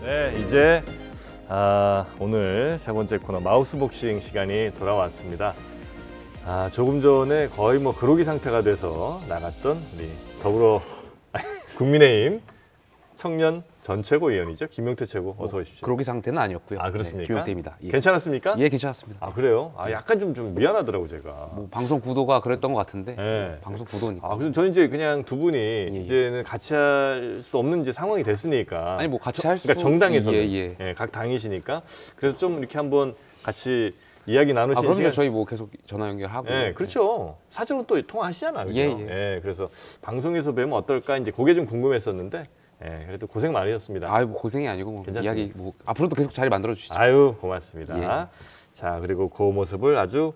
네, 이제 오늘 세 번째 코너 마우스 복싱 시간이 돌아왔습니다. 조금 전에 거의 뭐 그로기 상태가 돼서 나갔던 우리 더불어 국민의힘 청년 전 최고위원이죠. 김용태 최고, 어서 오십시오. 그러기 상태는 아니었고요. 그렇습니까? 네, 김용태입니다. 예. 괜찮았습니다? 예, 괜찮았습니다. 그래요? 약간 좀 미안하더라고 제가. 뭐 방송 구도가 그랬던 것 같은데. 네. 방송 구도니까. 그럼 저는 이제 그냥 두 분이 이제는 같이 할 수 없는 이제 상황이 됐으니까. 아니 뭐 같이 할 수. 그러니까 정당에서는 예. 각 당이시니까. 그래서 좀 이렇게 한번 같이 이야기 나누시는 그럼요. 시간. 저희 뭐 계속 전화 연결하고. 네, 그렇죠. 사적으로 또 통화하시잖아요. 그죠? 예. 그래서 방송에서 뵈면 어떨까 이제 그게 좀 궁금했었는데. 그래도 고생 많으셨습니다. 뭐 고생이 아니고 뭐 괜찮습니다. 이야기 뭐 앞으로도 계속 잘 만들어 주시죠. 고맙습니다. 예. 자, 그리고 그 모습을 아주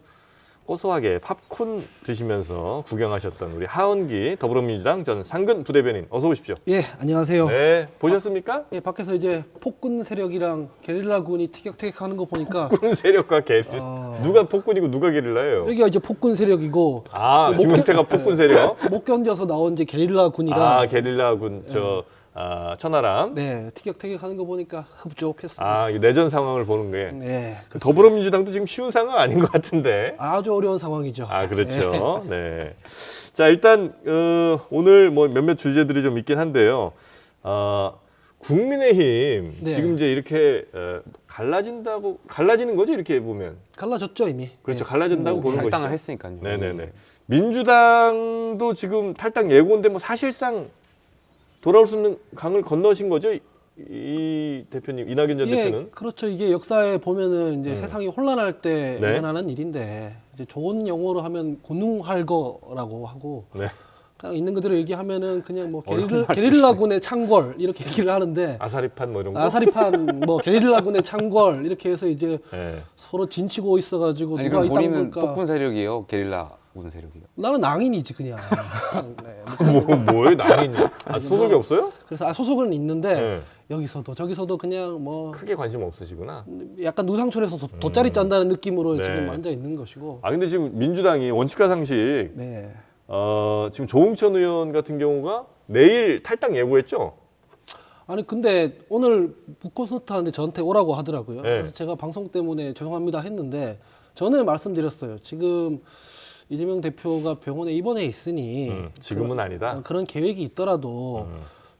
고소하게 팝콘 드시면서 구경하셨던 우리 하은기 더불어민주당 전 상근 부대변인, 어서 오십시오. 예, 안녕하세요. 네, 보셨습니까? 예, 밖에서 이제 폭군 세력이랑 게릴라군이 티격태격하는 거 보니까 폭군 세력과 게릴라. 누가 폭군이고 누가 게릴라예요? 여기가 이제 폭군 세력이고 김용태가 폭군 세력. 못 견뎌서 나온 이제 게릴라군이라 게릴라군 천하람. 네, 티격태격하는 거 보니까 흡족했습니다. 이 내전 상황을 보는 게. 네, 더불어민주당도 지금 쉬운 상황 아닌 것 같은데. 아주 어려운 상황이죠. 그렇죠. 네. 자, 일단 오늘 뭐 몇몇 주제들이 좀 있긴 한데요. 국민의힘 네. 지금 이제 이렇게 갈라지는 거죠, 이렇게 보면. 갈라졌죠 이미. 그렇죠. 예. 갈라진다고 보는 거죠. 탈당을 했으니까요. 네네네. 예. 민주당도 지금 탈당 예고인데 뭐 사실상 돌아올 수 있는 강을 건너신 거죠, 이 대표님, 이낙연 전 대표는. 그렇죠. 이게 역사에 보면은 이제 세상이 혼란할 때 네. 일어나는 일인데 이제 좋은 영어로 하면 곤웅할거라고 하고. 네. 그냥 있는 그대로 얘기하면은 그냥 뭐 게릴라군의 창궐 이렇게 얘기를 하는데 아사리판 뭐 이런 거. 아사리판 뭐 게릴라군의 창궐 이렇게 해서 이제 네. 서로 진치고 있어가지고 아니 누가 그럼 이땅 본인은 볼까? 폭군 세력이에요, 게릴라 군 세력이요. 나는 낭인이지 그냥. 네. 뭐예요, 낭인? 소속이 없어요? 그래서 소속은 있는데 네. 여기서도 저기서도 그냥 뭐 크게 관심 없으시구나. 약간 누상철에서 돗자리 짠다는 느낌으로 네. 지금 앉아 있는 것이고. 근데 지금 민주당이 원칙과 상식 네. 지금 조응천 의원 같은 경우가 내일 탈당 예고했죠? 아니 근데 오늘 북콘서트하는데 저한테 오라고 하더라고요. 네. 그래서 제가 방송 때문에 죄송합니다 했는데 저는 말씀드렸어요. 지금 이재명 대표가 병원에 입원해 있으니 지금은 아니다. 그런 계획이 있더라도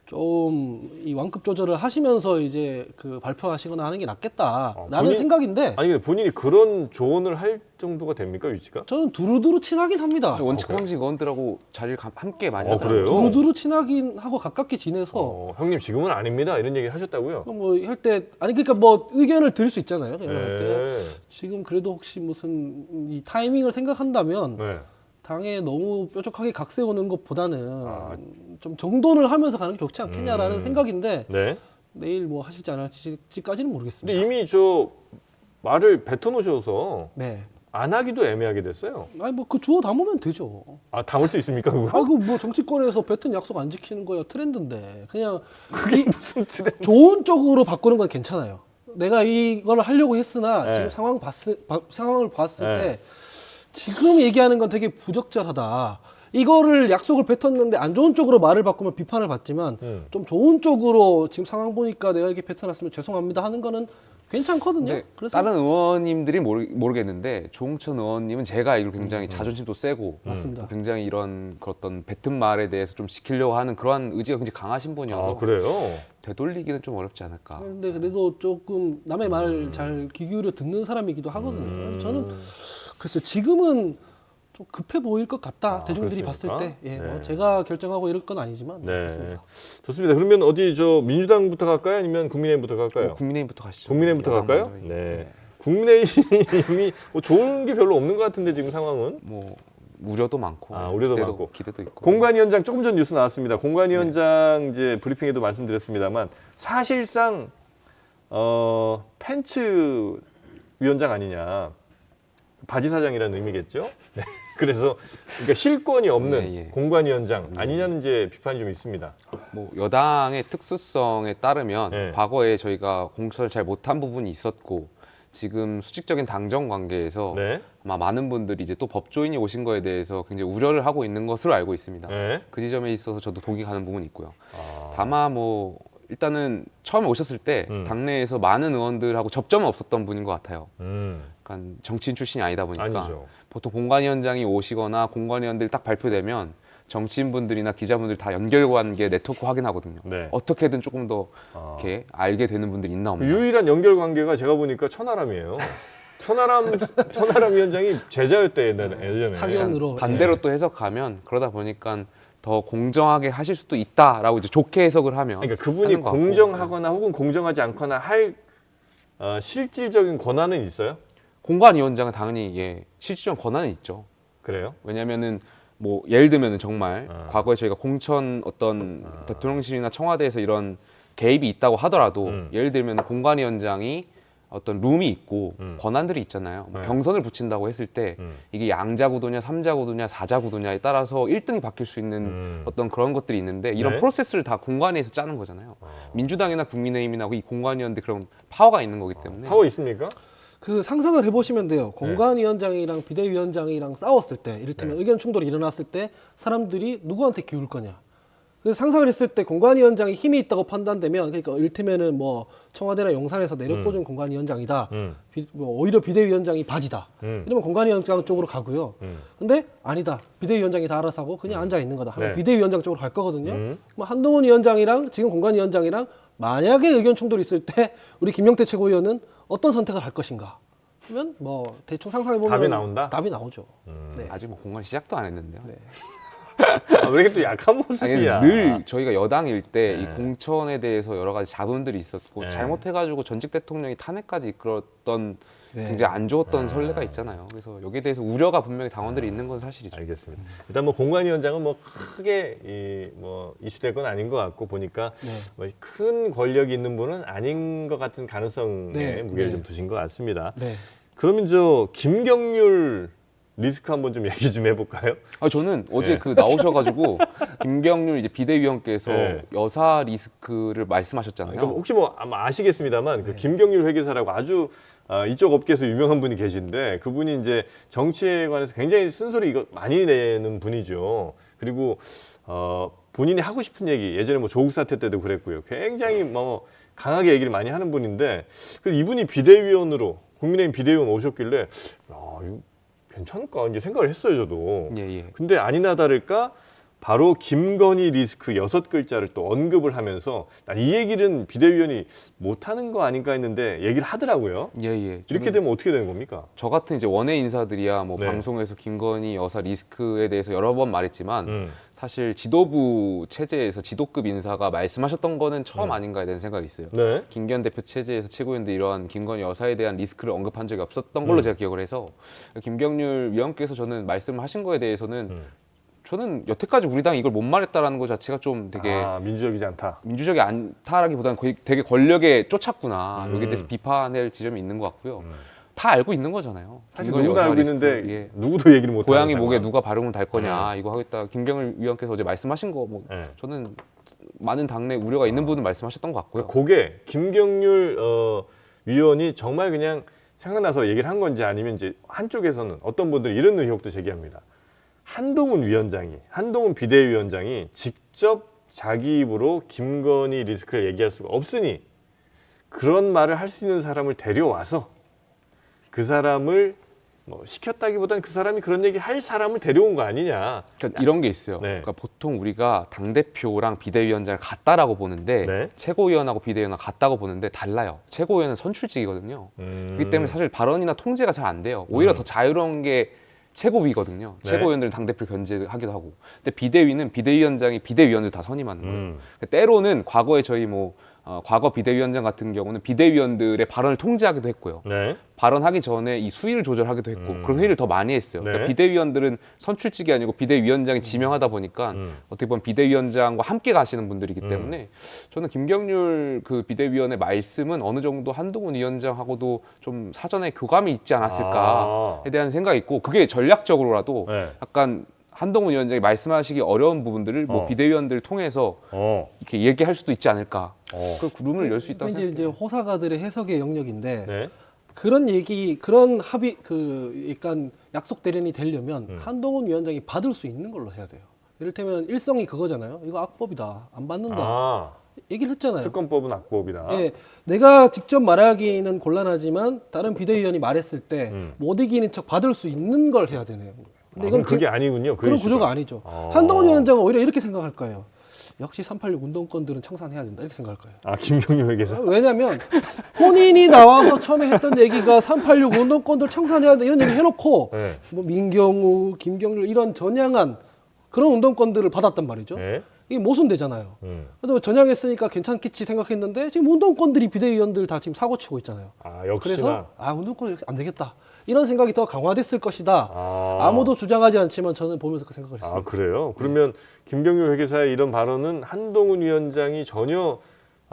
좀 이 완급 조절을 하시면서 이제 그 발표하시거나 하는 게 낫겠다라는 생각인데 근데 본인이 그런 조언을 할 정도가 됩니까, 위치가? 저는 두루두루 친하긴 합니다. 원칙 상식 의원들하고 자리를 함께 많이 그래요? 하더라고요. 두루두루 친하긴 하고 가깝게 지내서 형님 지금은 아닙니다, 이런 얘기를 하셨다고요? 뭐 할 때 아니 그러니까 뭐 의견을 들을 수 있잖아요. 할 때. 네. 지금 그래도 혹시 무슨 이 타이밍을 생각한다면 네. 당에 너무 뾰족하게 각 세우는 것보다는 좀 정돈을 하면서 가는 게 좋지 않겠냐라는 생각인데 네. 내일 뭐 하실지 안 할지까지는 모르겠습니다. 근데 이미 저 말을 뱉어놓으셔서 네. 안 하기도 애매하게 됐어요. 아니 뭐 그 주워 담으면 되죠. 담을 수 있습니까, 그거? 아이고 뭐 정치권에서 뱉은 약속 안 지키는 거야 트렌드인데 그냥 그게 무슨 트렌드? 좋은 쪽으로 바꾸는 건 괜찮아요. 내가 이걸 하려고 했으나 네. 지금 상황을 봤을 네. 때 지금 얘기하는 건 되게 부적절하다. 이거를 약속을 뱉었는데 안 좋은 쪽으로 말을 바꾸면 비판을 받지만 좀 좋은 쪽으로 지금 상황 보니까 내가 이렇게 뱉어놨으면 죄송합니다 하는 거는 괜찮거든요. 근데 그래서 다른 의원님들이 모르겠는데 조홍천 의원님은 제가 알기로 굉장히 자존심도 세고 맞습니다. 또 굉장히 이런 어떤 뱉은 말에 대해서 좀 지키려고 하는 그러한 의지가 굉장히 강하신 분이어서 그래요? 되돌리기는 좀 어렵지 않을까. 근데 그래도 조금 남의 말 잘 귀 기울여 듣는 사람이기도 하거든요. 저는 글쎄 지금은 좀 급해 보일 것 같다. 대중들이 그렇습니까? 봤을 때. 예, 네. 뭐 제가 결정하고 이럴 건 아니지만. 네. 그렇습니다. 좋습니다. 그러면 어디 민주당부터 갈까요? 아니면 국민의힘부터 갈까요? 국민의힘부터 가시죠. 국민의힘부터 여당 갈까요? 먼저. 네. 국민의힘이 뭐 좋은 게 별로 없는 것 같은데 지금 상황은. 뭐 우려도 많고 우려도 기대도, 많고. 기대도 있고. 공관위원장 조금 전 뉴스 나왔습니다. 공관위원장 이제 브리핑에도 말씀드렸습니다만 사실상 펜츠 위원장 아니냐, 바지 사장이라는 의미겠죠. 네. 그래서 그러니까 실권이 없는 공관위원장 아니냐는 이제 비판이 좀 있습니다. 뭐 여당의 특수성에 따르면 과거에 저희가 공천을 잘 못한 부분이 있었고 지금 수직적인 당정 관계에서 아마 많은 분들이 이제 또 법조인이 오신 거에 대해서 굉장히 우려를 하고 있는 것으로 알고 있습니다. 그 지점에 있어서 저도 동의 가는 부분이 있고요. 다만 뭐 일단은 처음에 오셨을 때 당내에서 많은 의원들하고 접점은 없었던 분인 것 같아요. 약간 정치인 출신이 아니다 보니까 아니죠. 보통 공관위원장이 오시거나 공관위원들이 딱 발표되면 정치인분들이나 기자분들 다 연결관계 네트워크 확인하거든요. 네. 어떻게든 조금 더 이렇게 알게 되는 분들이 있나 없나. 유일한 연결 관계가 제가 보니까 천하람이에요. 천하람 위원장이 제자였대 예전에. 학연으로 반대로 또 해석하면 그러다 보니까 더 공정하게 하실 수도 있다라고 이제 좋게 해석을 하면. 그러니까 그분이 하는 것 같고. 공정하거나 혹은 공정하지 않거나 할 실질적인 권한은 있어요? 공관위원장은 당연히 실질적 권한은 있죠. 그래요? 왜냐면은 뭐 예를 들면은 정말 과거에 저희가 공천 어떤 대통령실이나 청와대에서 이런 개입이 있다고 하더라도 예를 들면 공관위원장이 어떤 룸이 있고 권한들이 있잖아요. 뭐 네. 경선을 붙인다고 했을 때 이게 양자 구도냐, 삼자 구도냐, 사자 구도냐에 따라서 1등이 바뀔 수 있는 어떤 그런 것들이 있는데 이런 네. 프로세스를 다 공관위에서 짜는 거잖아요. 민주당이나 국민의힘이나 이 공관위원들 그런 파워가 있는 거기 때문에. 파워 있습니까? 그 상상을 해보시면 돼요. 공관위원장이랑 비대위원장이랑 싸웠을 때, 이를테면 의견 충돌이 일어났을 때 사람들이 누구한테 기울 거냐. 그래서 상상을 했을 때 공관위원장이 힘이 있다고 판단되면, 그러니까 이를테면은 뭐 청와대나 용산에서 내려꽂은 공관위원장이다. 뭐 오히려 비대위원장이 바지다. 이러면 공관위원장 쪽으로 가고요. 근데 아니다. 비대위원장이 다 알아서 하고 그냥 앉아 있는 거다. 하면 네. 비대위원장 쪽으로 갈 거거든요. 뭐 한동훈 위원장이랑 지금 공관위원장이랑 만약에 의견 충돌이 있을 때 우리 김명태 최고위원은 어떤 선택을 할 것인가? 그러면 뭐 대충 상상해 보면 답이 나온다? 답이 나오죠. 네. 아직 뭐 공관 시작도 안 했는데요. 네. 왜 이렇게 또 약한 아니, 모습이야? 늘 저희가 여당일 때 이 네. 공천에 대해서 여러 가지 자문들이 있었고 네. 잘못해가지고 전직 대통령이 탄핵까지 이끌었던 네. 굉장히 안 좋았던 선례가 있잖아요. 그래서 여기에 대해서 우려가 분명히 당원들이 있는 건 사실이죠. 알겠습니다. 일단 뭐 공관위원장은 뭐 크게 뭐 이슈될 건 아닌 것 같고 보니까 네. 뭐 큰 권력이 있는 분은 아닌 것 같은 가능성에 네. 무게를 네. 좀 두신 것 같습니다. 네. 그러면 저 김경률 리스크 한번 좀 얘기 좀 해볼까요? 저는 어제 네. 그 나오셔가지고 김경률 이제 비대위원께서 네. 여사 리스크를 말씀하셨잖아요. 그러니까 혹시 뭐 아마 아시겠습니다만 그 김경률 회계사라고 아주 이쪽 업계에서 유명한 분이 계신데 그분이 이제 정치에 관해서 굉장히 쓴소리 이거 많이 내는 분이죠. 그리고 본인이 하고 싶은 얘기 예전에 뭐 조국 사태 때도 그랬고요. 굉장히 뭐 강하게 얘기를 많이 하는 분인데 그 이분이 비대위원으로 국민의힘 비대위원 오셨길래 야 이거 괜찮을까 이제 생각을 했어요 저도. 예. 근데 아니나 다를까 바로 김건희 리스크 6글자를 또 언급을 하면서 이 얘기는 비대위원이 못하는 거 아닌가 했는데 얘기를 하더라고요. 예. 이렇게 되면 어떻게 되는 겁니까? 저 같은 이제 원외 인사들이야 뭐 네. 방송에서 김건희 여사 리스크에 대해서 여러 번 말했지만 사실 지도부 체제에서 지도급 인사가 말씀하셨던 거는 처음 아닌가에 대한 생각이 있어요. 네. 김기현 대표 체제에서 최고위원들이 이러한 김건희 여사에 대한 리스크를 언급한 적이 없었던 걸로 제가 기억을 해서 김경률 위원께서 저는 말씀하신 거에 대해서는 저는 여태까지 우리 당이 이걸 못 말했다라는 것 자체가 좀 되게 민주적이지 않다. 민주적이 않다라기보다는 거의 되게 권력에 쫓았구나. 여기에 대해서 비판할 지점이 있는 것 같고요. 다 알고 있는 거잖아요. 사실 김건희 누구도 여사 알고 리스크, 있는데 예. 누구도 얘기를 못 고양이 하는 목에 상황. 누가 발음을 달 거냐 이거 하겠다. 김경일 위원께서 어제 말씀하신 거 뭐 네. 저는 많은 당내 우려가 있는 부분 말씀하셨던 것 같고요. 그게 김경률 위원이 정말 그냥 생각나서 얘기를 한 건지 아니면 이제 한쪽에서는 어떤 분들이 이런 의혹도 제기합니다. 한동훈 비대위원장이 직접 자기 입으로 김건희 리스크를 얘기할 수가 없으니 그런 말을 할 수 있는 사람을 데려와서 그 사람을 뭐 시켰다기보다는 그 사람이 그런 얘기 할 사람을 데려온 거 아니냐. 그러니까 이런 게 있어요. 네. 그러니까 보통 우리가 당 대표랑 비대위원장을 같다라고 보는데 네. 최고위원하고 비대위원은 같다고 보는데 달라요. 최고위원은 선출직이거든요. 그렇기 때문에 사실 발언이나 통제가 잘 안 돼요. 오히려 더 자유로운 게 최고위거든요. 네. 최고위원들은 당대표 견제하기도 하고. 근데 비대위는 비대위원장이 비대위원들 다 선임하는 거예요. 그러니까 때로는 과거에 저희 과거 비대위원장 같은 경우는 비대위원들의 발언을 통제하기도 했고요. 네. 발언하기 전에 이 수위를 조절하기도 했고 그런 회의를 더 많이 했어요. 네. 그러니까 비대위원들은 선출직이 아니고 비대위원장이 지명하다 보니까 어떻게 보면 비대위원장과 함께 가시는 분들이기 때문에 저는 김경률 그 비대위원의 말씀은 어느 정도 한동훈 위원장하고도 좀 사전에 교감이 있지 않았을까에 대한 생각이 있고 그게 전략적으로라도 네. 약간 한동훈 위원장이 말씀하시기 어려운 부분들을 뭐 비대위원들을 통해서 이렇게 얘기할 수도 있지 않을까. 그 룸을 열 수 있다고 이제 생각해요. 호사가들의 해석의 영역인데 네. 그런 얘기, 그런 합의, 그 약간 약속 대련이 되려면 한동훈 위원장이 받을 수 있는 걸로 해야 돼요. 이를테면 일성이 그거잖아요. 이거 악법이다, 안 받는다. 얘기를 했잖아요. 특검법은 악법이다. 예, 내가 직접 말하기는 곤란하지만 다른 비대위원이 말했을 때 못 이기는 척 받을 수 있는 걸 해야 되네요. 근데 이건 그게 아니군요. 그 그런 이슈가. 구조가 아니죠. 한동훈 위원장은 오히려 이렇게 생각할 거예요. 역시 386 운동권들은 청산해야 된다 이렇게 생각할 거예요. 아 김경률 회계사. 왜냐하면 본인이 나와서 처음에 했던 얘기가 386 운동권들 청산해야 된다 이런 얘기 해놓고 네. 뭐 민경우, 김경률 이런 전향한 그런 운동권들을 받았단 말이죠. 네. 이게 모순되잖아요. 그래도 전향했으니까 괜찮겠지 생각했는데 지금 운동권들이 비대위원들 다 지금 사고치고 있잖아요. 아 역시나. 그래서 운동권 이렇게 안 되겠다 이런 생각이 더 강화됐을 것이다. 아무도 주장하지 않지만 저는 보면서 그 생각을 했습니다. 아 그래요? 그러면 김경률 회계사의 이런 발언은 한동훈 위원장이 전혀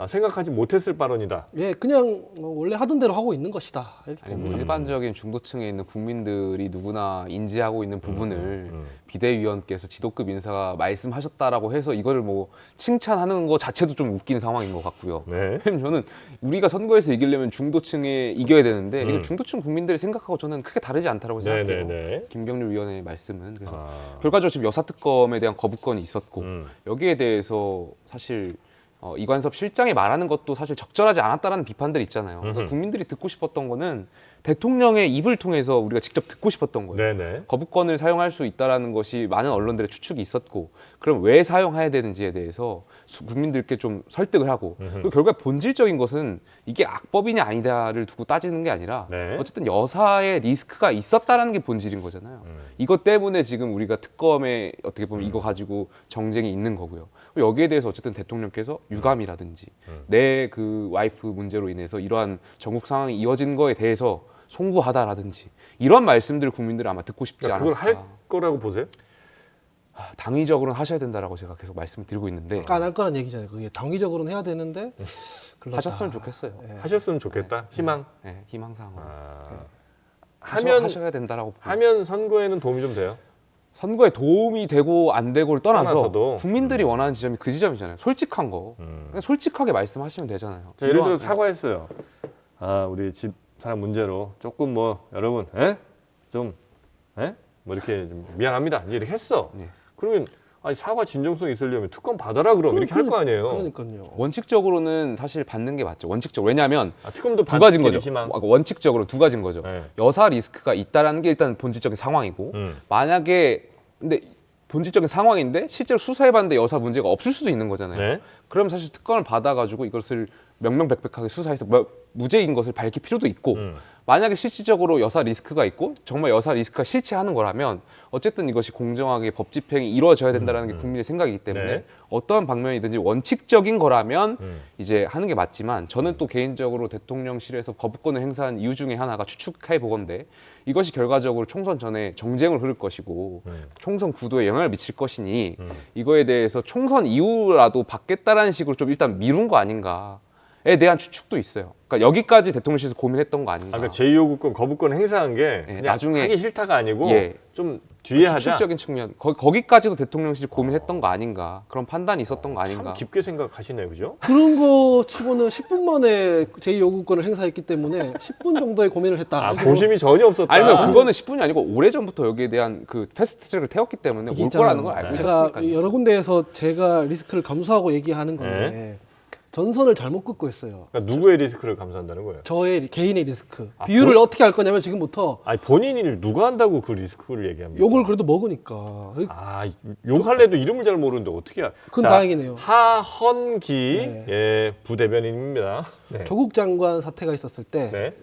생각하지 못했을 발언이다. 예, 그냥 원래 하던 대로 하고 있는 것이다. 이렇게 아니 뭐 봅니다. 일반적인 중도층에 있는 국민들이 누구나 인지하고 있는 부분을 비대위원께서 지도급 인사가 말씀하셨다라고 해서 이거를 뭐 칭찬하는 거 자체도 좀 웃긴 상황인 것 같고요. 네. 왜냐면 저는 우리가 선거에서 이기려면 중도층에 이겨야 되는데 이건 중도층 국민들이 생각하고 저는 크게 다르지 않다고 생각해요. 네네네. 김경률 위원의 말씀은 그래서 결과적으로 지금 여사특검에 대한 거부권이 있었고 여기에 대해서 사실 이관섭 실장이 말하는 것도 사실 적절하지 않았다라는 비판들이 있잖아요. 그래서 국민들이 듣고 싶었던 거는 대통령의 입을 통해서 우리가 직접 듣고 싶었던 거예요. 네네. 거부권을 사용할 수 있다라는 것이 많은 언론들의 추측이 있었고, 그럼 왜 사용해야 되는지에 대해서 국민들께 좀 설득을 하고, 그리고 결국 본질적인 것은 이게 악법이냐 아니냐를 두고 따지는 게 아니라 네. 어쨌든 여사의 리스크가 있었다라는 게 본질인 거잖아요. 이것 때문에 지금 우리가 특검에 어떻게 보면 이거 가지고 정쟁이 있는 거고요. 여기에 대해서 어쨌든 대통령께서 유감이라든지 내 그 와이프 문제로 인해서 이러한 전국 상황이 이어진 거에 대해서 송구하다라든지 이런 말씀들을 국민들이 아마 듣고 싶지 그러니까 않았을까. 그걸 할 거라고 보세요? 당위적으로는 하셔야 된다라고 제가 계속 말씀을 드리고 있는데 안 할 거란 얘기잖아요. 그게 당위적으로는 해야 되는데 글렀다. 하셨으면 좋겠어요. 하셨으면 좋겠다. 희망. 네, 희망사항으로 하면 하셔야 된다라고 봅니다. 하면 선거에는 도움이 좀 돼요. 선거에 도움이 되고 안 되고를 떠나서 떠나서도. 국민들이 원하는 지점이 그 지점이잖아요. 솔직한 거. 그냥 솔직하게 말씀하시면 되잖아요. 자, 예를 들어 사과했어요. 우리 집 사람 문제로 조금 뭐 여러분, 좀, 뭐 이렇게 좀 미안합니다. 이제 이렇게 했어. 네. 그러면 사과 진정성 있으려면 특검 받아라 그럼 이렇게 할 거 아니에요. 그러니까요. 원칙적으로는 사실 받는 게 맞죠. 원칙적으로. 왜냐하면 특검도 두 가지인 거죠. 희망. 원칙적으로 두 가지인 거죠. 네. 여사 리스크가 있다라는 게 일단 본질적인 상황이고 만약에 근데 본질적인 상황인데 실제로 수사해봤는데 여사 문제가 없을 수도 있는 거잖아요. 네. 그럼 사실 특검을 받아가지고 이것을 명명백백하게 수사해서 무죄인 것을 밝힐 필요도 있고 만약에 실질적으로 여사 리스크가 있고 정말 여사 리스크가 실체하는 거라면 어쨌든 이것이 공정하게 법 집행이 이루어져야 된다는 게 국민의 생각이기 때문에 네. 어떠한 방면이든지 원칙적인 거라면 이제 하는 게 맞지만 저는 또 개인적으로 대통령실에서 거부권을 행사한 이유 중에 하나가 추측해 보건데 이것이 결과적으로 총선 전에 정쟁을 흐를 것이고 총선 구도에 영향을 미칠 것이니 이거에 대해서 총선 이후라도 받겠다라는 식으로 좀 일단 미룬 거 아닌가에 대한 추측도 있어요. 그러니까 여기까지 대통령실에서 고민했던 거 아닌가. 그러니까 제2요구권 거부권 행사한 게 그냥 나중에 하기 싫다가 아니고 예. 좀 뒤에 하자. 추측적인 측면 거기까지도 대통령실이 고민했던 거 아닌가. 그런 판단이 있었던 거 아닌가. 참 깊게 생각하시네요, 그죠? 그런 거 치고는 10분 만에 제2요구권을 행사했기 때문에 10분 정도의 고민을 했다. 이렇게 고심이 전혀 없었다. 아니면 그거는 10분이 아니고 오래전부터 여기에 대한 그 패스트트랙을 태웠기 때문에 이게 올 있잖아요. 거라는 걸 알고 제가 있었으니까요. 여러 군데에서 제가 리스크를 감수하고 얘기하는 건데 전선을 잘못 긋고 있어요. 그러니까 누구의 리스크를 감수한다는 거예요? 저의 개인의 리스크. 비율을 어떻게 할 거냐면 지금부터 본인이 누가 한다고 그 리스크를 얘기합니까? 욕을 그래도 먹으니까. 욕할래도 이름을 잘 모르는데 어떻게 그건 다행이네요. 하헌기 부대변인입니다. 네. 조국 장관 사태가 있었을 때 네.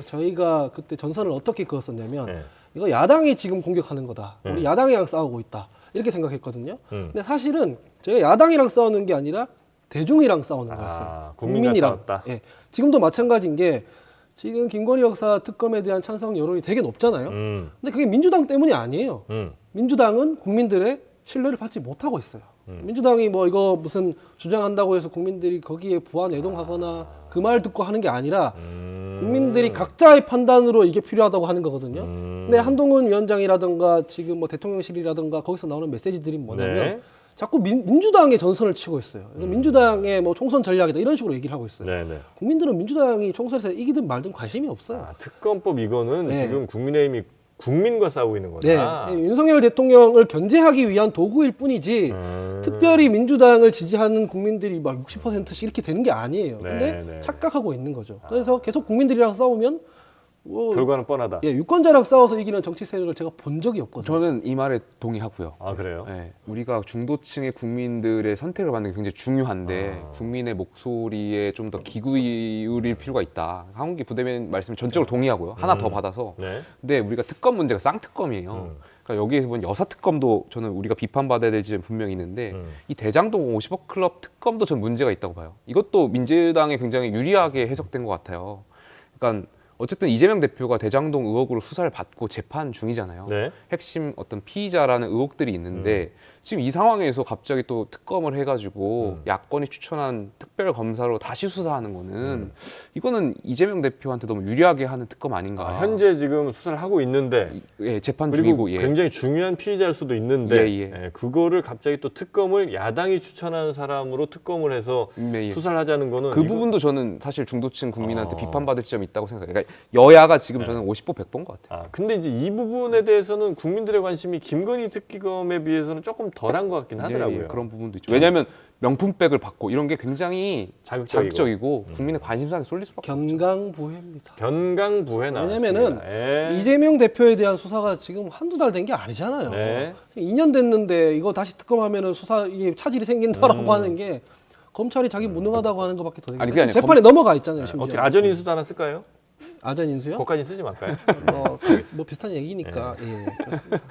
저희가 그때 전선을 어떻게 그었었냐면 네. 이거 야당이 지금 공격하는 거다. 우리 야당이랑 싸우고 있다. 이렇게 생각했거든요. 근데 사실은 저희가 야당이랑 싸우는 게 아니라 대중이랑 싸우는 거였어요. 국민과 싸웠다. 예. 지금도 마찬가지인 게 지금 김건희 여사 특검에 대한 찬성 여론이 되게 높잖아요. 근데 그게 민주당 때문이 아니에요. 민주당은 국민들의 신뢰를 받지 못하고 있어요. 민주당이 뭐 이거 무슨 주장한다고 해서 국민들이 거기에 부안 애동하거나 그 말 듣고 하는 게 아니라 국민들이 각자의 판단으로 이게 필요하다고 하는 거거든요. 근데 한동훈 위원장이라든가 지금 뭐 대통령실이라든가 거기서 나오는 메시지들이 뭐냐면 네. 자꾸 민주당의 전선을 치고 있어요. 민주당의 뭐 총선 전략이다 이런 식으로 얘기를 하고 있어요. 네, 네. 국민들은 민주당이 총선에서 이기든 말든 관심이 없어요. 특검법 이거는 네. 지금 국민의힘이 국민과 싸우고 있는 네, 거다. 윤석열 대통령을 견제하기 위한 도구일 뿐이지 특별히 민주당을 지지하는 국민들이 막 60%씩 이렇게 되는 게 아니에요. 근데 네. 착각하고 있는 거죠. 그래서 계속 국민들이랑 싸우면 결과는 뻔하다. 예, 유권자랑 싸워서 이기는 정치 세력을 제가 본 적이 없거든요. 저는 이 말에 동의하고요. 아 그래요? 네, 우리가 중도층의 국민들의 선택을 받는 게 굉장히 중요한데 국민의 목소리에 좀 더 기울일 필요가 있다. 황운기 부대변인 말씀을 전적으로 동의하고요. 하나 더 받아서. 네. 근데 우리가 특검 문제가 쌍특검이에요. 그러니까 여기에서 본 여사특검도 저는 우리가 비판받아야 될 지점 분명히 있는데 이 대장동 50억 클럽 특검도 전 문제가 있다고 봐요. 이것도 민주당에 굉장히 유리하게 해석된 것 같아요. 그러니까 어쨌든 이재명 대표가 대장동 의혹으로 수사를 받고 재판 중이잖아요. 네. 핵심 어떤 피의자라는 의혹들이 있는데 지금 이 상황에서 갑자기 또 특검을 해가지고 야권이 추천한 특별 검사로 다시 수사하는 거는 이거는 이재명 대표한테 너무 유리하게 하는 특검 아닌가. 아, 현재 지금 수사를 하고 있는데 예, 재판 그리고 중이고 예. 굉장히 중요한 피의자일 수도 있는데 예. 예, 그거를 갑자기 또 특검을 야당이 추천한 사람으로 특검을 해서 예. 수사를 하자는 거는 그 이거- 부분도 저는 사실 중도층 국민한테 비판받을 지점이 있다고 생각해요. 그러니까 여야가 지금 저는 50보 100보인 것 같아요. 아, 근데 이제 이 부분에 대해서는 국민들의 관심이 김건희 특검에 비해서는 조금 덜한 것 같긴 하더라고요. 예, 그런 부분도 있죠. 왜냐하면 명품백을 받고 이런 게 굉장히 자극적이고 국민의 관심사에 쏠릴 수밖에 없죠. 견강부회입니다. 견강부회 나왔습니다. 왜냐면은 예. 이재명 대표에 대한 수사가 지금 한두 달 된 게 아니잖아요. 네. 2년 됐는데 이거 다시 특검하면은 수사 이게 차질이 생긴다라고 하는 게 검찰이 자기 무능하다고 하는 것밖에 더 아니, 되겠어요. 그게 아니라 재판에 넘어가 있잖아요. 심지어. 어떻게 아전 인수도 하나 쓸까요? 아전 인수요? 거기까지 쓰지 말까요? 뭐 비슷한 얘기니까. 예, 그렇습니다.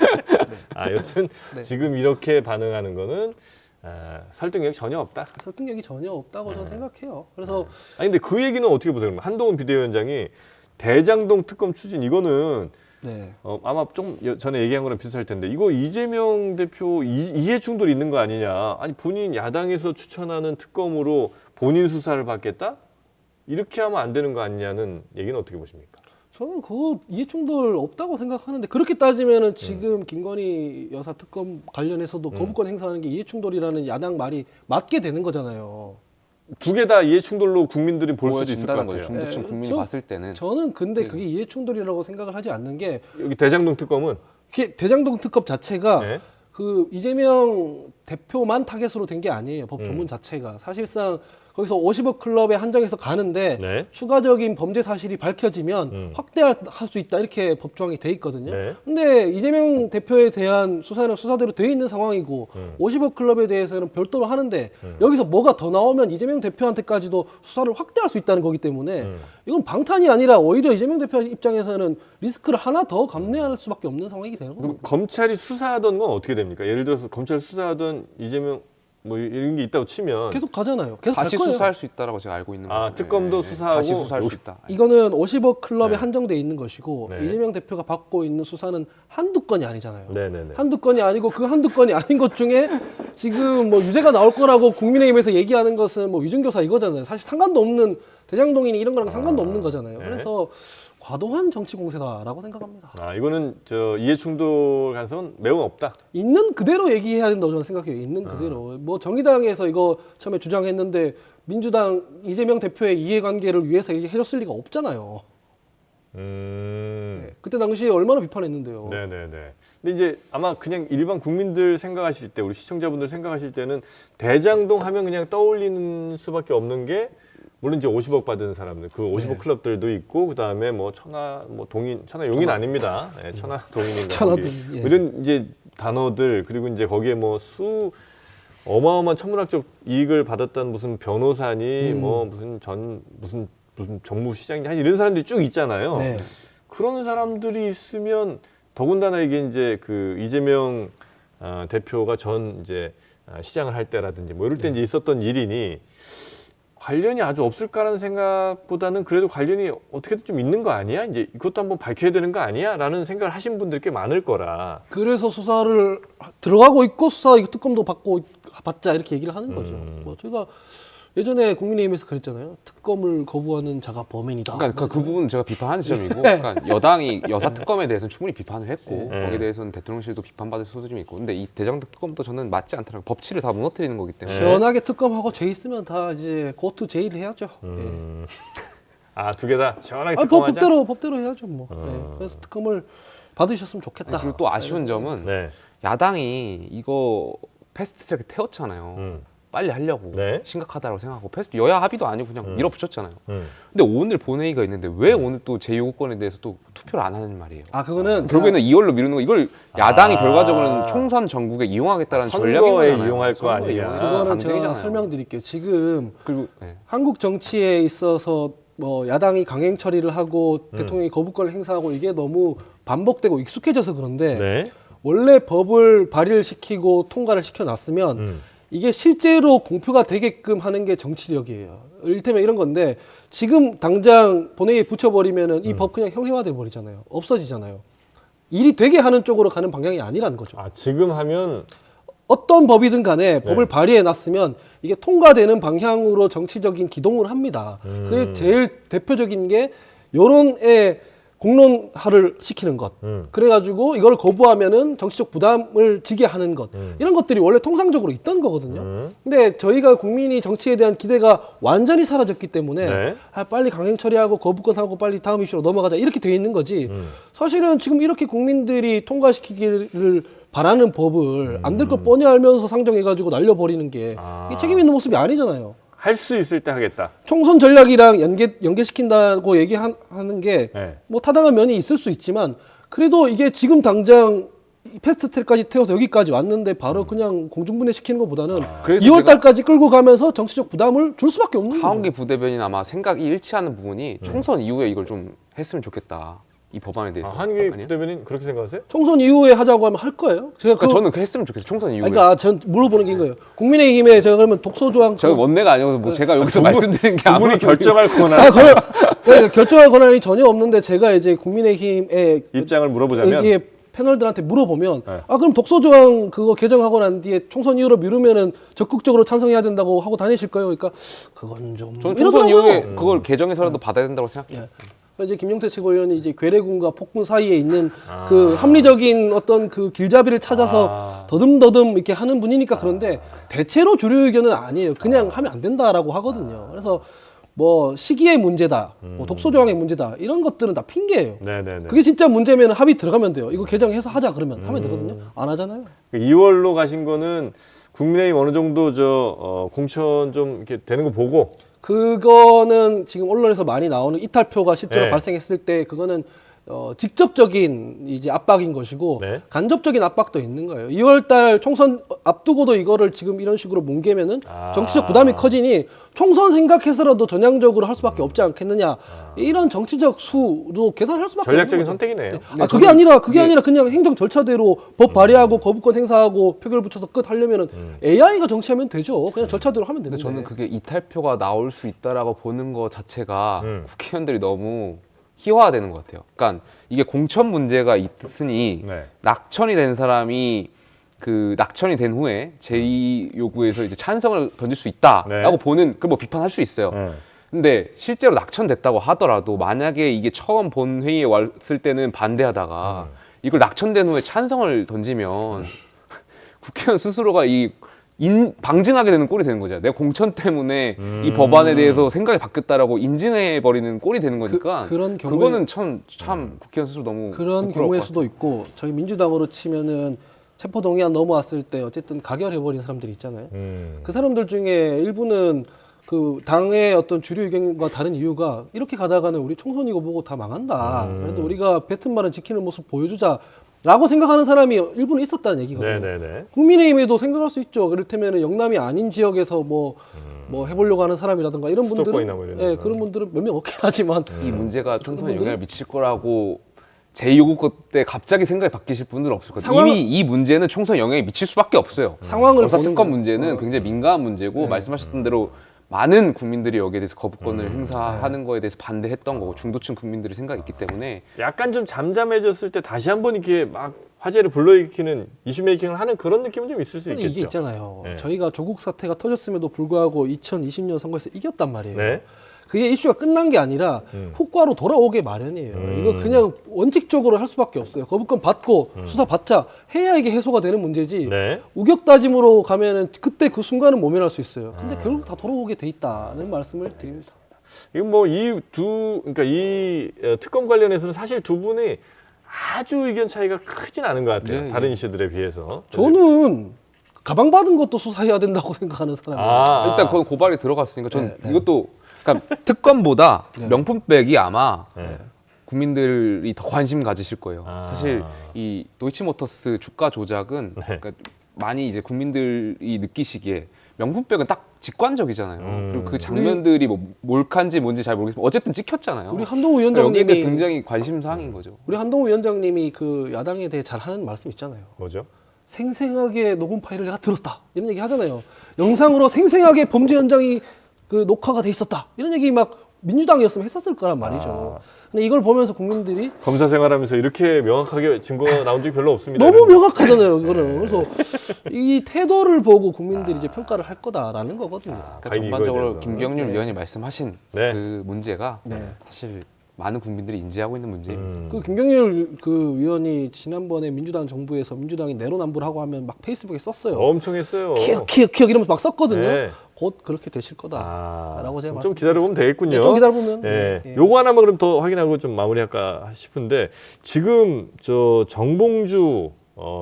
아, 여튼 네. 지금 이렇게 반응하는 거는 설득력이 전혀 없다. 설득력이 전혀 없다고 저는 생각해요. 그래서 아니 근데 그 얘기는 어떻게 보세요? 그럼 한동훈 비대위원장이 대장동 특검 추진 이거는 네. 아마 좀 전에 얘기한 거랑 비슷할 텐데 이거 이재명 대표 이해 충돌이 있는 거 아니냐? 아니 본인 야당에서 추천하는 특검으로 본인 수사를 받겠다? 이렇게 하면 안 되는 거 아니냐는 얘기는 어떻게 보십니까? 저는 그거 이해충돌 없다고 생각하는데 그렇게 따지면은 지금 김건희 여사 특검 관련해서도 거부권 행사하는 게 이해충돌이라는 야당 말이 맞게 되는 거잖아요. 두 개 다 이해 충돌로 국민들이 볼 수도 있을 것 보여진다는 같아요. 거죠. 중도층 예, 국민이 저- 봤을 때는 저는 근데 그게 이해충돌이라고 생각을 하지 않는 게 여기 대장동 특검은 그게 대장동 특검 자체가 네. 그 이재명 대표만 타겟으로 된 게 아니에요. 법 조문 자체가 사실상 거기서 50억 클럽에 한정해서 가는데 네. 추가적인 범죄 사실이 밝혀지면 확대할 수 있다 이렇게 법조항이 돼 있거든요. 네. 근데 이재명 대표에 대한 수사는 수사대로 돼 있는 상황이고 50억 클럽에 대해서는 별도로 하는데 여기서 뭐가 더 나오면 이재명 대표한테까지도 수사를 확대할 수 있다는 거기 때문에 이건 방탄이 아니라 오히려 이재명 대표 입장에서는 리스크를 하나 더 감내할 수밖에 없는 상황이 되는 그럼 겁니다. 검찰이 수사하던 건 어떻게 됩니까? 예를 들어서 검찰 수사하던 이재명 뭐 이런 게 있다고 치면 계속 가잖아요. 계속 다시 갈 거예요. 수사할 수 있다라고 제가 알고 있는 거예요. 특검도 수사하고 다시 수사할 수 있다. 이거는 50억 클럽에 네. 한정돼 있는 것이고 네. 이재명 대표가 받고 있는 수사는 한두 건이 아니잖아요. 네네네. 한두 건이 아니고 그 한두 건이 아닌 것 중에 지금 뭐 유죄가 나올 거라고 국민의힘에서 얘기하는 것은 뭐 위증교사 이거잖아요. 사실 상관도 없는 대장동이니 이런 거랑 상관도 없는 거잖아요. 네. 그래서 과도한 정치 공세다라고 생각합니다. 아 이거는 저 이해 충돌 가능성은 매우 없다. 있는 그대로 얘기해야 된다고 저는 생각해요. 있는 그대로. 뭐 정의당에서 이거 처음에 주장했는데 민주당 이재명 대표의 이해관계를 위해서 해줬을 리가 없잖아요. 네. 그때 당시에 얼마나 비판했는데요. 네네네. 근데 이제 아마 그냥 일반 국민들 생각하실 때, 우리 시청자분들 생각하실 때는 대장동 하면 그냥 떠올리는 수밖에 없는 게 물론 이제 50억 받은 사람들, 그 50억 네. 클럽들도 있고 그 다음에 뭐 천하, 뭐 동인, 천하 용인 아닙니다. 네, 천하 동인인가 천하 거기. 동인, 예. 이런 이제 단어들 그리고 이제 거기에 뭐 어마어마한 천문학적 이익을 받았던 무슨 변호사니 뭐 무슨 무슨 정무시장이 이런 사람들이 쭉 있잖아요. 네. 그런 사람들이 있으면 더군다나 이게 이제 그 이재명 대표가 전 이제 시장을 할 때라든지 뭐 이럴 때 이제 있었던 일이니 관련이 아주 없을까라는 생각보다는 그래도 관련이 어떻게든 좀 있는 거 아니야? 이제 이것도 한번 밝혀야 되는 거 아니야? 라는 생각을 하신 분들 꽤 많을 거라. 그래서 수사를 들어가고 있고 수사 특검도 받자 이렇게 얘기를 하는 거죠. 뭐 저희가 예전에 국민의힘에서 그랬잖아요. 특검을 거부하는 자가 범인이다. 그러니까 그 부분 제가 비판하는 지점이고, 네. 그러니까 여당이 여사 특검에 대해서는 충분히 비판을 했고 네. 거기에 대해서는 대통령실도 비판받을 소지점이 있고, 근데 이 대장 특검도 저는 맞지 않다는 법치를 다 무너뜨리는 거기 때문에. 시원하게 특검하고 죄 있으면 다 이제 고투 제일 해야죠. 두 개 다 시원하게 아, 특검하자. 법대로 해야죠 뭐. 네. 그래서 특검을 받으셨으면 좋겠다. 그리고 또 아쉬운 점은 네. 야당이 이거 패스트트랙 태웠잖아요. 빨리 하려고 심각하다고 생각하고 패스트 여야 합의도 아니고 그냥 밀어붙였잖아요. 근데 오늘 본회의가 있는데 왜 오늘 또 제2요구권에 대해서 또 투표를 안 하는 말이에요. 그거는 결국에는 2월로 미루는 거 이걸 야당이 결과적으로는 총선 전국에 이용하겠다는 전략인 선거에 거잖아요. 이용할 거 선거에 아니냐. 이용하는 그거는 제가 방식이잖아요. 설명드릴게요. 지금 그리고 한국 정치에 있어서 뭐 야당이 강행 처리를 하고 대통령이 거부권을 행사하고 이게 너무 반복되고 익숙해져서 그런데 원래 법을 발의를 시키고 통과를 시켜놨으면 이게 실제로 공표가 되게끔 하는 게 정치력이에요. 이를테면 이런 건데 지금 당장 본회의에 붙여버리면은 이 법 그냥 형해화돼 버리잖아요. 없어지잖아요. 일이 되게 하는 쪽으로 가는 방향이 아니라는 거죠. 지금 하면 어떤 법이든 간에 법을 발의해 놨으면 이게 통과되는 방향으로 정치적인 기동을 합니다. 그게 제일 대표적인 게 여론의 공론화를 시키는 것. 그래가지고 이걸 거부하면은 정치적 부담을 지게 하는 것. 이런 것들이 원래 통상적으로 있던 거거든요. 근데 저희가 국민이 정치에 대한 기대가 완전히 사라졌기 때문에 빨리 강행 처리하고 거부권 하고 빨리 다음 이슈로 넘어가자 이렇게 돼 있는 거지. 사실은 지금 이렇게 국민들이 통과시키기를 바라는 법을 안 될 걸 뻔히 알면서 상정해가지고 날려버리는 게 이게 책임 있는 모습이 아니잖아요. 할 수 있을 때 하겠다. 총선 전략이랑 연계시킨다고 얘기하는 게 뭐 타당한 면이 있을 수 있지만 그래도 이게 지금 당장 패스트트랙까지 태워서 여기까지 왔는데 바로 그냥 공중분해시키는 것보다는 2월 달까지 끌고 가면서 정치적 부담을 줄 수밖에 없는 거죠. 하원기 부대변인 아마 생각이 일치하는 부분이 총선 이후에 이걸 좀 했으면 좋겠다. 이 법안에 대해서. 한기 부대변인 그렇게 생각하세요? 총선 이후에 하자고 하면 할 거예요. 제가 그러니까 저는 했으면 좋겠어요. 총선 이후에. 그러니까 전 물어보는 게 이거예요. 국민의힘에 제가 그러면 독소조항 제가 원내가 아니어서 뭐 제가 여기서 말씀드리는 게 두 분이 결정할 권한 결정할 권한이 전혀 없는데 제가 이제 국민의힘의 입장을 물어보자면 이게 패널들한테 물어보면 그럼 독소조항 그거 개정하고 난 뒤에 총선 이후로 미루면은 적극적으로 찬성해야 된다고 하고 다니실 거예요. 그러니까 그건 좀 저는 총선 이후에 그걸 개정해서라도 받아야 된다고 생각해요. 이제 김용태 최고위원이 이제 괴뢰군과 폭군 사이에 있는 그 합리적인 어떤 그 길잡이를 찾아서 더듬더듬 이렇게 하는 분이니까 그런데 대체로 주류 의견은 아니에요. 그냥 하면 안 된다라고 하거든요. 그래서 뭐 시기의 문제다, 뭐 독소조항의 문제다 이런 것들은 다 핑계예요. 그게 진짜 문제면 합의 들어가면 돼요. 이거 개정해서 하자 그러면 하면 되거든요. 안 하잖아요. 2월로 가신 거는 국민의힘 어느 정도 공천 좀 이렇게 되는 거 보고 그거는 지금 언론에서 많이 나오는 이탈표가 실제로 발생했을 때 그거는 직접적인 이제 압박인 것이고 간접적인 압박도 있는 거예요. 2월달 총선 앞두고도 이거를 지금 이런 식으로 뭉개면은 정치적 부담이 커지니 총선 생각해서라도 전향적으로 할 수밖에 없지 않겠느냐. 이런 정치적 수도 계산할 수밖에 없는 전략적인 거죠. 선택이네요. 그게 아니라 그냥 행정 절차대로 법 발의하고 거부권 행사하고 표결 붙여서 끝 하려면은 AI가 정치하면 되죠. 그냥 절차대로 하면 되는데. 저는 그게 이탈표가 나올 수 있다라고 보는 것 자체가 국회의원들이 너무 희화화되는 것 같아요. 그러니까 이게 공천 문제가 있으니 낙천이 된 사람이 그 낙천이 된 후에 제2 요구에서 이제 찬성을 던질 수 있다라고 보는 그 뭐 비판할 수 있어요. 근데 실제로 낙천됐다고 하더라도 만약에 이게 처음 본회의에 왔을 때는 반대하다가 이걸 낙천된 후에 찬성을 던지면 국회의원 스스로가 방증하게 되는 꼴이 되는 거죠. 내가 공천 때문에 이 법안에 대해서 생각이 바뀌었다라고 인증해버리는 꼴이 되는 거니까 그런 경우에, 그거는 참 국회의원 스스로 너무 그런 경우일 수도 있고 저희 민주당으로 치면은 체포동의안 넘어왔을 때 어쨌든 가결해버린 사람들이 있잖아요. 그 사람들 중에 일부는 그 당의 어떤 주류 의견과 다른 이유가 이렇게 가다가는 우리 총선이고 뭐고 다 망한다. 그래도 우리가 뱉은 말은 지키는 모습 보여주자라고 생각하는 사람이 일부는 있었다는 얘기거든요. 국민의힘에도 생각할 수 있죠. 그렇다면 영남이 아닌 지역에서 뭐 해보려고 하는 사람이라든가 이런 분들은 그런 분들은 몇 명 없긴 하지만 이 문제가 총선에 영향을 미칠 거라고 제2요구 때 갑자기 생각이 바뀌실 분들은 없을 거예요. 이미 이 문제는 총선 영향이 미칠 수밖에 없어요. 상황을 보는 특검 문제는 굉장히 민감한 문제고 말씀하셨던 대로 많은 국민들이 여기에 대해서 거부권을 행사하는 거에 대해서 반대했던 거고 중도층 국민들이 생각이 있기 때문에 약간 좀 잠잠해졌을 때 다시 한번 이렇게 막 화제를 불러일으키는 이슈 메이킹을 하는 그런 느낌은 좀 있을 수 있겠죠. 이게 있잖아요. 저희가 조국 사태가 터졌음에도 불구하고 2020년 선거에서 이겼단 말이에요. 그게 이슈가 끝난 게 아니라 효과로 돌아오게 마련이에요. 이거 그냥 원칙적으로 할 수밖에 없어요. 거부권 받고 수사 받자 해야 이게 해소가 되는 문제지. 우격 다짐으로 가면은 그때 그 순간은 모면할 수 있어요. 근데 결국 다 돌아오게 돼 있다는 말씀을 드립니다. 이건 뭐 그러니까 이 특검 관련해서는 사실 두 분이 아주 의견 차이가 크진 않은 것 같아요. 네, 다른 예. 이슈들에 비해서. 저는 가방 받은 것도 수사해야 된다고 생각하는 사람이에요. 일단 그건 고발이 들어갔으니까 전 네. 이것도 그러니까 특검보다 네. 명품백이 아마 네. 국민들이 더 관심 가지실 거예요. 아. 사실 이 도이치모터스 주가 조작은 네. 그러니까 많이 이제 국민들이 느끼시기에 명품백은 딱 직관적이잖아요. 그리고 그 장면들이 뭐 몰카인지 뭔지 잘 모르겠지만 어쨌든 찍혔잖아요. 우리 한동훈 그러니까 여기에 위원장님이 대해서 굉장히 관심 사항인 거죠. 우리 한동훈 위원장님이 그 야당에 대해 잘 하는 말씀 있잖아요. 뭐죠? 생생하게 녹음 파일을 내가 들었다 이런 얘기 하잖아요. 영상으로 생생하게 범죄 현장이 그 녹화가 돼 있었다 이런 얘기 막 민주당이었으면 했었을 거란 말이죠. 근데 이걸 보면서 국민들이 검사 생활하면서 이렇게 명확하게 증거가 나온 적이 별로 없습니다. 너무 명확하잖아요, 이거는. 그래서 이 태도를 보고 국민들이 이제 평가를 할 거다라는 거거든요. 그러니까 과연 이거에 전반적으로 대해서. 김경률 네. 위원이 말씀하신 네. 그 문제가 네. 사실 많은 국민들이 인지하고 있는 문제입니다. 그 김경률 그 위원이 지난번에 민주당 정부에서 민주당이 내로남불 하고 하면 막 페이스북에 썼어요. 엄청 했어요. 키읔 이러면서 막 썼거든요. 네. 곧 그렇게 되실 거다라고 제가 좀 기다려보면 되겠군요. 네, 좀 기다려보면. 예. 네. 요거 하나만 그럼 더 확인하고 좀 마무리할까 싶은데 지금 저 정봉주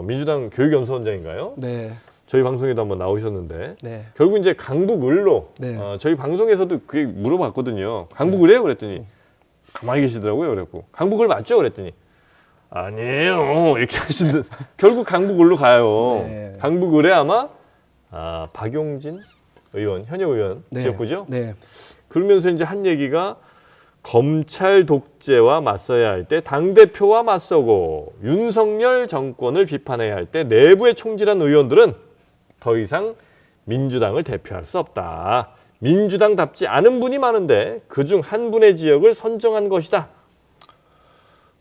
민주당 교육연수원장인가요? 네, 저희 방송에도 한번 나오셨는데 네, 결국 이제 강북을로 네. 저희 방송에서도 그게 물어봤거든요. 강북을해요? 그랬더니 가만히 계시더라고요. 그랬고 강북을 맞죠? 그랬더니 아니에요. 이렇게 하시는데 결국 강북을로 가요. 네. 강북을에 아마 박용진 의원, 현역 의원 네. 지역구죠? 네. 그러면서 이제 한 얘기가 검찰 독재와 맞서야 할 때 당대표와 맞서고 윤석열 정권을 비판해야 할 때 내부에 총질한 의원들은 더 이상 민주당을 대표할 수 없다. 민주당답지 않은 분이 많은데 그중 한 분의 지역을 선정한 것이다.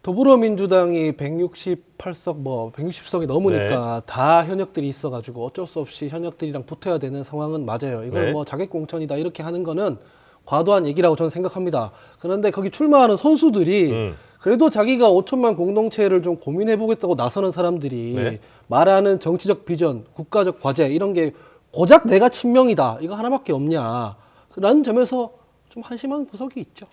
더불어민주당이 168석 160석이 넘으니까 네. 다 현역들이 있어가지고 어쩔 수 없이 현역들이랑 붙어야 되는 상황은 맞아요. 이걸 네. 뭐 자객공천이다 이렇게 하는 거는 과도한 얘기라고 저는 생각합니다. 그런데 거기 출마하는 선수들이 그래도 자기가 5천만 공동체를 좀 고민해 보겠다고 나서는 사람들이 네. 말하는 정치적 비전, 국가적 과제 이런 게 고작 내가 친명이다 이거 하나밖에 없냐 라는 점에서 좀 한심한 구석이 있죠.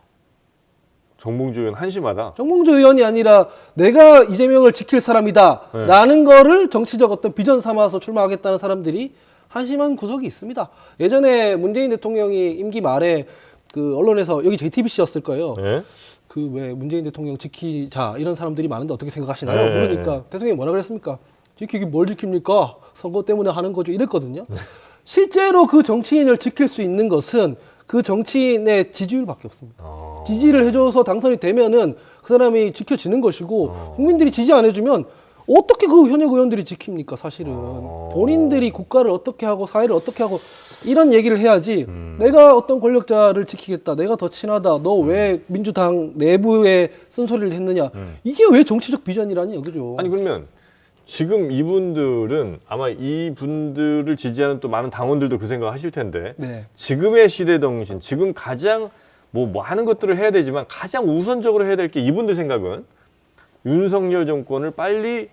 정봉주 의원 한심하다. 정봉주 의원이 아니라 내가 이재명을 지킬 사람이다 라는 거를 정치적 어떤 비전 삼아서 출마하겠다는 사람들이 한심한 구석이 있습니다. 예전에 문재인 대통령이 임기 말에 그 언론에서 여기 JTBC였을 거예요. 네. 그 왜 문재인 대통령 지키자 이런 사람들이 많은데 어떻게 생각하시나요? 네. 그러니까 대통령이 뭐라 그랬습니까? 지키기 뭘 지킵니까? 선거 때문에 하는 거죠. 이랬거든요. 실제로 그 정치인을 지킬 수 있는 것은 그 정치인의 지지율밖에 없습니다. 지지를 해줘서 당선이 되면은 그 사람이 지켜지는 것이고 국민들이 지지 안 해주면 어떻게 그 현역 의원들이 지킵니까? 사실은 본인들이 국가를 어떻게 하고 사회를 어떻게 하고 이런 얘기를 해야지. 내가 어떤 권력자를 지키겠다. 내가 더 친하다. 너 왜 민주당 내부에 쓴소리를 했느냐? 이게 왜 정치적 비전이라니 여기죠. 아니 그러면 지금 이분들은 아마 이분들을 지지하는 또 많은 당원들도 그 생각 하실 텐데 네. 지금의 시대 정신, 지금 가장 뭐 하는 것들을 해야 되지만 가장 우선적으로 해야 될 게 이분들 생각은 윤석열 정권을 빨리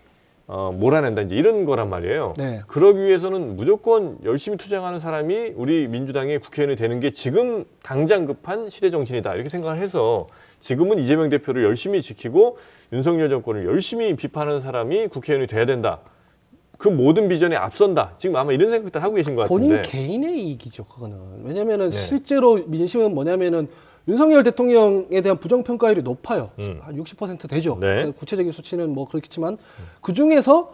몰아낸다 이제 이런 거란 말이에요. 네. 그러기 위해서는 무조건 열심히 투쟁하는 사람이 우리 민주당의 국회의원이 되는 게 지금 당장 급한 시대 정신이다 이렇게 생각을 해서 지금은 이재명 대표를 열심히 지키고 윤석열 정권을 열심히 비판하는 사람이 국회의원이 돼야 된다. 그 모든 비전에 앞선다. 지금 아마 이런 생각들 하고 계신 것 같은데. 본인 개인의 이익이죠, 그거는. 왜냐면은 네. 실제로 민심은 뭐냐면은 윤석열 대통령에 대한 부정평가율이 높아요. 한 60% 되죠. 네. 그러니까 구체적인 수치는 뭐 그렇겠지만 그 중에서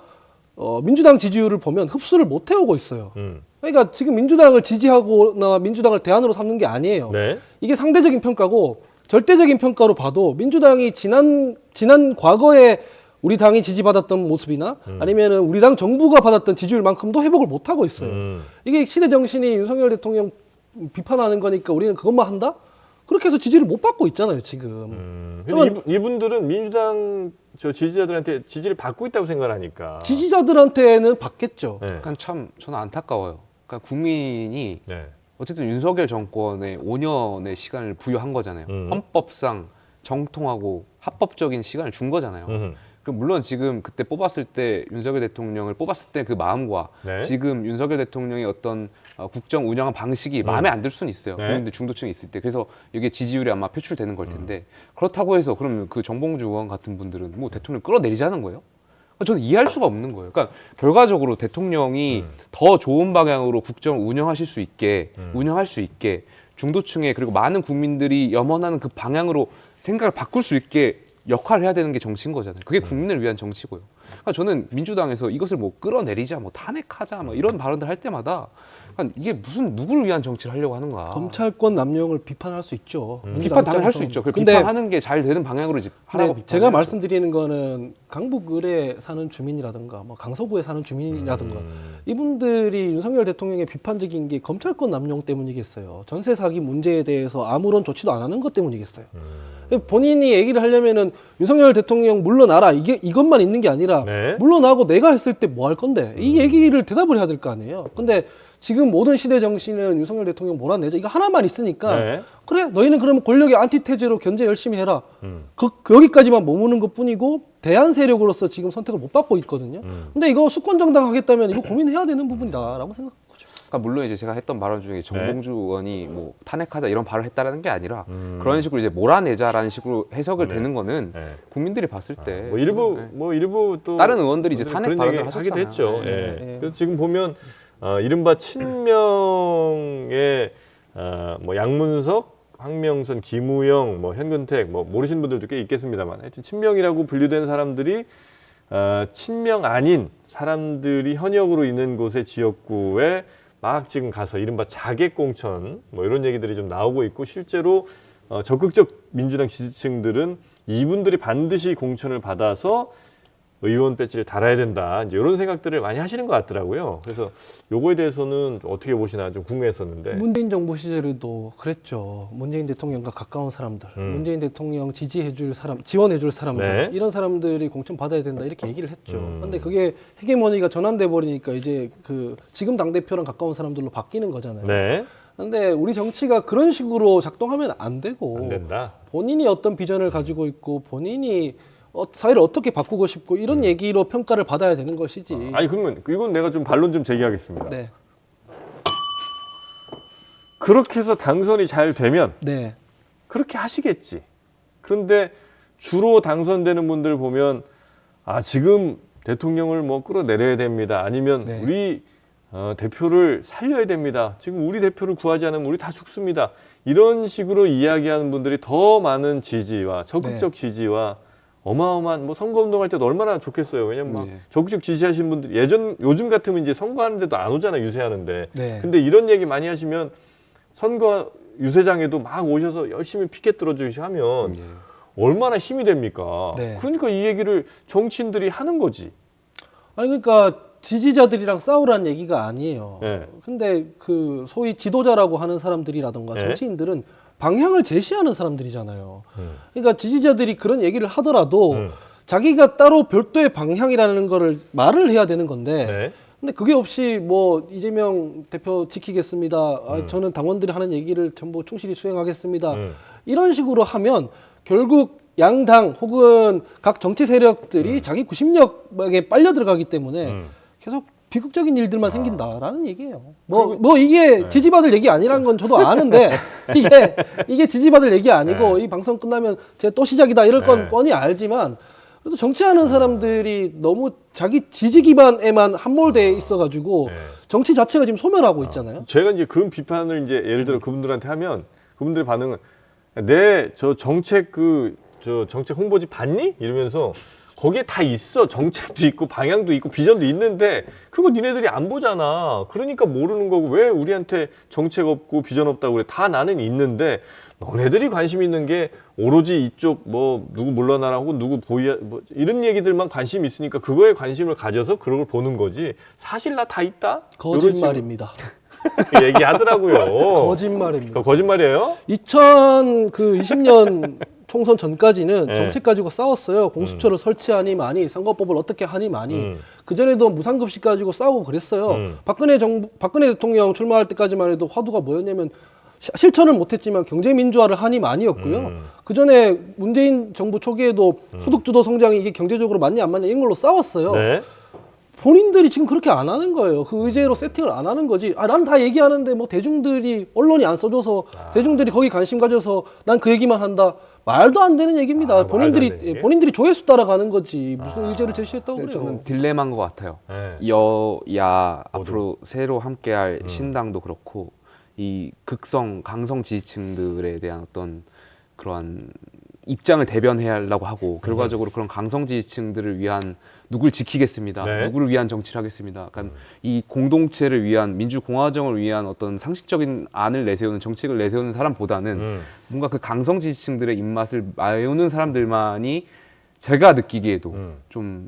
민주당 지지율을 보면 흡수를 못 해오고 있어요. 그러니까 지금 민주당을 지지하거나 민주당을 대안으로 삼는 게 아니에요. 네. 이게 상대적인 평가고 절대적인 평가로 봐도 민주당이 지난 과거에 우리 당이 지지받았던 모습이나 아니면은 우리 당 정부가 받았던 지지율만큼도 회복을 못 하고 있어요. 이게 시대 정신이 윤석열 대통령 비판하는 거니까 우리는 그것만 한다? 그렇게 해서 지지를 못 받고 있잖아요, 지금. 근데 이분들은 민주당 저 지지자들한테 지지를 받고 있다고 생각을 하니까. 지지자들한테는 받겠죠. 네. 그러니까 참 저는 안타까워요. 그러니까 국민이 네. 어쨌든 윤석열 정권에 5년의 시간을 부여한 거잖아요. 헌법상 정통하고 합법적인 시간을 준 거잖아요. 그럼 물론 지금 그때 뽑았을 때 윤석열 대통령을 뽑았을 때 그 마음과 네. 지금 윤석열 대통령의 어떤 국정 운영한 방식이 마음에 안 들 수는 있어요. 네. 국민들 중도층이 있을 때. 그래서 이게 지지율이 아마 표출되는 걸 텐데 그렇다고 해서 그러면 그 정봉주 의원 같은 분들은 뭐 대통령 끌어내리자는 거예요? 저는 이해할 수가 없는 거예요. 그러니까 결과적으로 대통령이 더 좋은 방향으로 국정을 운영하실 수 있게 운영할 수 있게 중도층에 그리고 많은 국민들이 염원하는 그 방향으로 생각을 바꿀 수 있게 역할을 해야 되는 게 정치인 거잖아요. 그게 국민을 위한 정치고요. 그러니까 저는 민주당에서 이것을 뭐 끌어내리자, 뭐 탄핵하자, 뭐 이런 발언들 할 때마다 그러니까 이게 무슨 누구를 위한 정치를 하려고 하는가? 검찰권 남용을 비판할 수 있죠. 비판 당연히 할 수 있죠. 그 비판하는 게 잘 되는 방향으로 하라고 비판. 제가 말씀드리는 거는 강북을에 사는 주민이라든가 뭐 강서구에 사는 주민이라든가 이분들이 윤석열 대통령의 비판적인 게 검찰권 남용 때문이겠어요. 전세 사기 문제에 대해서 아무런 조치도 안 하는 것 때문이겠어요. 본인이 얘기를 하려면은 윤석열 대통령 물러나라 이것만 있는 게 아니라 네. 물러나고 내가 했을 때 뭐 할 건데 이 얘기를 대답을 해야 될 거 아니에요. 근데 지금 모든 시대 정신은 윤석열 대통령 몰아내자 이거 하나만 있으니까 네. 그래 너희는 그러면 권력의 안티테제로 견제 열심히 해라. 여기까지만 머무는 것뿐이고 대안 세력으로서 지금 선택을 못 받고 있거든요. 근데 이거 수권 정당 하겠다면 이거 고민해야 되는 부분이다라고 생각하죠. 그러니까 물론 이제 제가 했던 발언 중에 정봉주 의원이 뭐 탄핵하자 이런 발언을 했다라는 게 아니라 그런 식으로 이제 몰아내자라는 식으로 해석을 되는 거는 국민들이 봤을 때 뭐 일부 또 다른 의원들이 이제 탄핵 그런 발언을 얘기 하셨잖아요. 하기도 했죠. 네. 예. 그래서 지금 보면 이른바 친명의 뭐 양문석, 황명선, 김우영, 뭐 현근택, 뭐 모르시는 분들도 꽤 있겠습니다만, 하여튼 친명이라고 분류된 사람들이 친명 아닌 사람들이 현역으로 있는 곳의 지역구에 막 지금 가서 이른바 자객 공천 뭐 이런 얘기들이 좀 나오고 있고 실제로 적극적 민주당 지지층들은 이분들이 반드시 공천을 받아서 의원 배지를 달아야 된다. 이제 이런 생각들을 많이 하시는 것 같더라고요. 그래서 요거에 대해서는 어떻게 보시나 좀 궁금했었는데. 문재인 정부 시절에도 그랬죠. 문재인 대통령과 가까운 사람들, 문재인 대통령 지지해줄 사람, 지원해줄 사람들 네. 이런 사람들이 공천 받아야 된다 이렇게 얘기를 했죠. 근데 그게 헤게모니가 전환돼 버리니까 이제 그 지금 당 대표랑 가까운 사람들로 바뀌는 거잖아요. 네. 근데 우리 정치가 그런 식으로 작동하면 안 되고 안 된다. 본인이 어떤 비전을 가지고 있고 본인이 사회를 어떻게 바꾸고 싶고 이런 얘기로 평가를 받아야 되는 것이지. 아니 그러면 이건 내가 좀 반론 좀 제기하겠습니다. 네. 그렇게 해서 당선이 잘 되면 네. 그렇게 하시겠지. 그런데 주로 당선되는 분들 보면 지금 대통령을 뭐 끌어내려야 됩니다. 아니면 네. 우리 대표를 살려야 됩니다. 지금 우리 대표를 구하지 않으면 우리 다 죽습니다. 이런 식으로 이야기하는 분들이 더 많은 지지와 적극적 지지와 어마어마한 뭐 선거운동할 때도 얼마나 좋겠어요. 왜냐면 막 적극적 지지하시는 분들 요즘 같으면 이제 선거하는데도 안 오잖아요. 유세하는데. 네. 근데 이런 얘기 많이 하시면 선거 유세장에도 막 오셔서 열심히 피켓 들어주시고 하면 얼마나 힘이 됩니까? 네. 그러니까 이 얘기를 정치인들이 하는 거지. 아니 그러니까 지지자들이랑 싸우라는 얘기가 아니에요. 네. 근데 그 소위 지도자라고 하는 사람들이라든가 네. 정치인들은 방향을 제시하는 사람들이잖아요. 그러니까 지지자들이 그런 얘기를 하더라도 자기가 따로 별도의 방향이라는 거를 말을 해야 되는 건데 네. 근데 그게 없이 뭐 이재명 대표 지키겠습니다. 저는 당원들이 하는 얘기를 전부 충실히 수행하겠습니다. 이런 식으로 하면 결국 양당 혹은 각 정치 세력들이 자기 구심력에 빨려 들어가기 때문에 계속 비극적인 일들만 생긴다라는 얘기예요. 뭐 이게 지지받을 얘기 아니라는 건 저도 아는데 이게 지지받을 얘기 아니고 이 방송 끝나면 제 또 시작이다 이럴 건 뻔히 알지만 그래도 정치하는 사람들이 너무 자기 지지 기반에만 함몰돼 있어가지고 정치 자체가 지금 소멸하고 있잖아요. 제가 이제 그 비판을 이제 예를 들어 그분들한테 하면 그분들의 반응은 저 정책 정책 홍보지 봤니? 이러면서 거기에 다 있어. 정책도 있고 방향도 있고 비전도 있는데 그거 니네들이 안 보잖아. 그러니까 모르는 거고 왜 우리한테 정책 없고 비전 없다고 그래. 다 나는 있는데 너네들이 관심 있는 게 오로지 이쪽 뭐 누구 물러나라 혹은 누구 보이야 뭐 이런 얘기들만 관심이 있으니까 그거에 관심을 가져서 그런 걸 보는 거지. 사실 나 다 있다? 거짓말입니다. 얘기하더라고요. 거짓말입니다. 거짓말이에요? 2020년 총선 전까지는 정책 가지고 싸웠어요. 공수처를 설치하니 많이, 선거법을 어떻게 하니 많이. 그전에도 무상급식 가지고 싸우고 그랬어요. 박근혜 대통령 출마할 때까지만 해도 화두가 뭐였냐면 실천을 못했지만 경제민주화를 하니 많이였고요. 그전에 문재인 정부 초기에도 소득주도 성장이 이게 경제적으로 맞냐 안 맞냐 이런 걸로 싸웠어요. 네. 본인들이 지금 그렇게 안 하는 거예요. 그 의제로 세팅을 안 하는 거지. 아, 난 다 얘기하는데 뭐 대중들이 언론이 안 써줘서 대중들이 거기 관심 가져서 난 그 얘기만 한다. 말도 안 되는 얘기입니다. 말도 안 되는 얘기? 본인들이 조회수 따라가는 거지. 무슨 의제를 제시했다고 그래요. 저는 딜레마인 것 같아요. 네. 여야 모두. 앞으로 새로 함께할 신당도 그렇고 이 극성 강성 지지층들에 대한 어떤 그러한 입장을 대변해야 하려고 하고 결과적으로 그런 강성 지지층들을 위한 누굴 지키겠습니다. 네. 누구를 위한 정치를 하겠습니다. 약간 이 공동체를 위한 민주공화정을 위한 어떤 상식적인 안을 내세우는 정책을 내세우는 사람보다는 뭔가 그 강성 지지층들의 입맛을 메우는 사람들만이 제가 느끼기에도 좀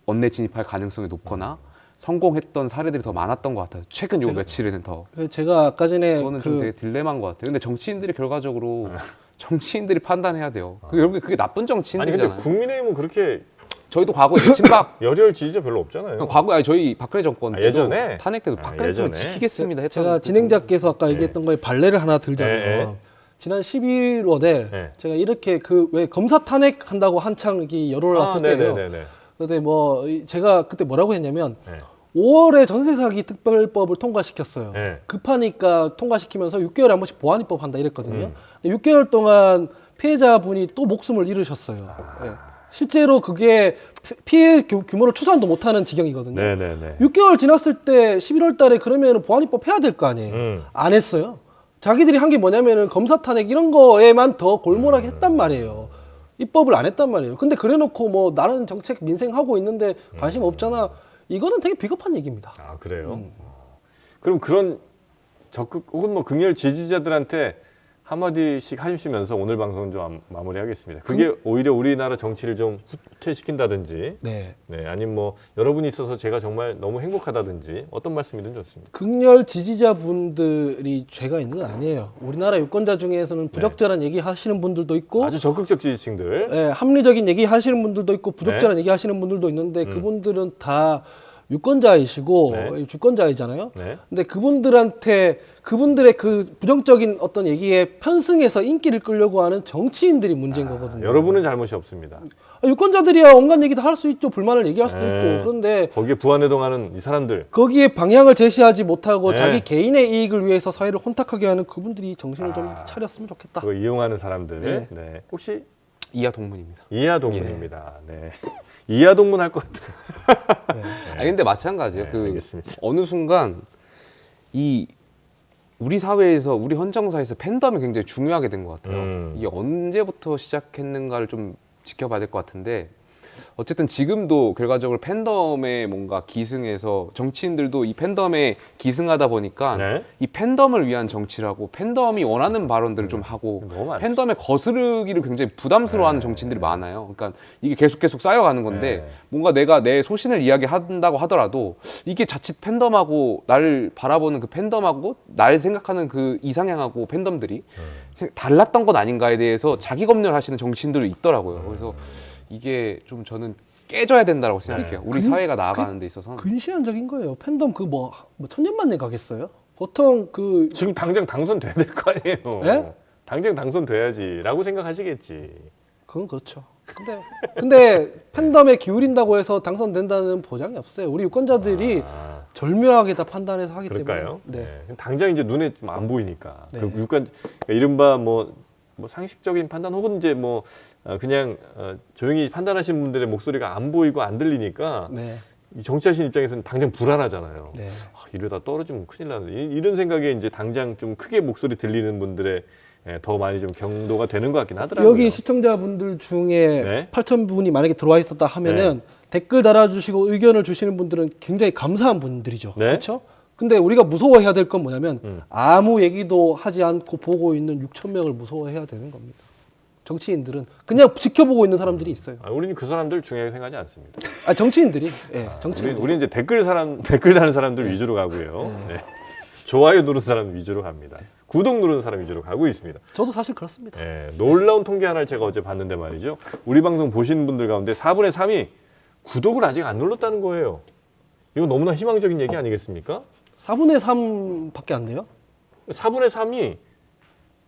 원내 진입할 가능성이 높거나 성공했던 사례들이 더 많았던 것 같아요. 최근 요 며칠에는 더. 제가 아까 전에 그거는 좀 되게 딜레마인 것 같아요. 근데 정치인들이 결과적으로 정치인들이 판단해야 돼요. 결국에 그게 나쁜 아니 정치인들이잖아요. 근데 국민의힘은 그렇게 저희도 과거에 친박 열혈 지지자 별로 없잖아요. 과거에 아니, 저희 박근혜 정권 때도 예전에? 탄핵 때도 박근혜 예전에? 정권 지키겠습니다 했던 제가 진행자께서 아까 얘기했던 거에 발레를 하나 들자면 네. 지난 11월에 네. 제가 이렇게 그 왜 검사 탄핵한다고 한창 이게 열을 났을 때예요. 네네네. 근데 뭐 제가 그때 뭐라고 했냐면 네. 5월에 전세 사기 특별법을 통과시켰어요. 네. 급하니까 통과시키면서 6개월에 한 번씩 보완입법 한다 이랬거든요. 6개월 동안 피해자분이 또 목숨을 잃으셨어요. 예. 실제로 그게 피해 규모를 추산도 못하는 지경이거든요. 네네네. 6개월 지났을 때 11월 달에 그러면 보완입법 해야 될 거 아니에요. 안 했어요. 자기들이 한 게 뭐냐면은 검사 탄핵 이런 거에만 더 골몰하게 했단 말이에요. 입법을 안 했단 말이에요. 근데 그래놓고 뭐 나는 정책 민생하고 있는데 관심 없잖아. 이거는 되게 비겁한 얘기입니다. 아 그래요? 그럼 그런 적극 혹은 뭐 극렬 지지자들한테 한마디씩 하시면서 오늘 방송 좀 마무리하겠습니다. 그게 오히려 우리나라 정치를 좀 후퇴시킨다든지, 네. 네, 아니면 뭐 여러분이 있어서 제가 정말 너무 행복하다든지 어떤 말씀이든 좋습니다. 극렬 지지자분들이 죄가 있는 건 아니에요. 우리나라 유권자 중에서는 부적절한 얘기 하시는 분들도 있고, 아주 적극적 지지층들. 예, 합리적인 얘기 하시는 분들도 있고, 부적절한 얘기 하시는 분들도 있는데, 그분들은 다 유권자이시고 네. 주권자이잖아요. 네. 근데 그분들한테 그분들의 그 부정적인 어떤 얘기에 편승해서 인기를 끌려고 하는 정치인들이 문제인 거거든요. 여러분은 잘못이 없습니다. 유권자들이야 온갖 얘기 다 할 수 있죠. 불만을 얘기할 수도 네. 있고. 그런데 거기에 부안해동하는 이 사람들. 거기에 방향을 제시하지 못하고 네. 자기 개인의 이익을 위해서 사회를 혼탁하게 하는 그분들이 정신을 좀 차렸으면 좋겠다. 그거 이용하는 사람들. 네. 네. 혹시 이하 동문입니다. 이하동문입니다. 네. 이하동문 할 것 같아요. 아니 근데 마찬가지예요. 네, 그 알겠습니다. 어느 순간 이 우리 사회에서 우리 헌정사에서 팬덤이 굉장히 중요하게 된 것 같아요. 이게 언제부터 시작했는가를 좀 지켜봐야 될 것 같은데 어쨌든 지금도 결과적으로 팬덤에 뭔가 기승해서 정치인들도 이 팬덤에 기승하다 보니까 네. 이 팬덤을 위한 정치를 하고 팬덤이 원하는 발언들을 좀 하고 너무 많죠. 팬덤에 거스르기를 굉장히 부담스러워하는 정치인들이 많아요. 그러니까 이게 계속 쌓여가는 건데 네. 뭔가 내가 내 소신을 이야기한다고 하더라도 이게 자칫 팬덤하고 나를 바라보는 그 팬덤하고 날 생각하는 그 이상향하고 팬덤들이 달랐던 것 아닌가에 대해서 자기 검열하시는 정치인들도 있더라고요. 그래서 이게 좀 저는 깨져야 된다고 생각해요. 우리 사회가 나아가는 데 있어서. 근시안적인 거예요. 팬덤 그 뭐 천년만년 가겠어요? 보통 그 지금 당장 당선돼야 될 거 아니에요. 예? 당장 당선돼야지라고 생각하시겠지. 그건 그렇죠. 근데 팬덤에 기울인다고 해서 당선된다는 보장이 없어요. 우리 유권자들이 절묘하게 다 판단해서 하기 그럴까요? 때문에. 네. 네. 당장 이제 눈에 좀 안 보이니까. 네. 그 유권 그러니까 이른바 뭐 상식적인 판단 혹은 이제 뭐 그냥 조용히 판단하시는 분들의 목소리가 안 보이고 안 들리니까 네. 이 정치하시는 입장에서는 당장 불안하잖아요. 네. 이러다 떨어지면 큰일 나는데 이런 생각에 이제 당장 좀 크게 목소리 들리는 분들의 더 많이 좀 경도가 되는 것 같긴 하더라고요. 여기 시청자분들 중에 네. 8,000분이 만약에 들어와 있었다 하면은 댓글 달아주시고 의견을 주시는 분들은 굉장히 감사한 분들이죠. 네. 그렇죠? 근데 우리가 무서워해야 될 건 뭐냐면 아무 얘기도 하지 않고 보고 있는 6,000명을 무서워해야 되는 겁니다. 정치인들은 그냥 지켜보고 있는 사람들이 있어요. 우리는 그 사람들 중요하게 생각하지 않습니다. 정치인들이. 예, 정치인들. 우리 이제 댓글 다는 사람들 위주로 가고요. 네. 좋아요 누르는 사람 위주로 갑니다. 구독 누르는 사람 위주로 가고 있습니다. 저도 사실 그렇습니다. 네, 놀라운 통계 하나를 제가 어제 봤는데 말이죠. 우리 방송 보시는 분들 가운데 4분의 3이 구독을 아직 안 눌렀다는 거예요. 이거 너무나 희망적인 얘기 아니겠습니까? 4분의 3밖에 안 돼요? 4분의 3이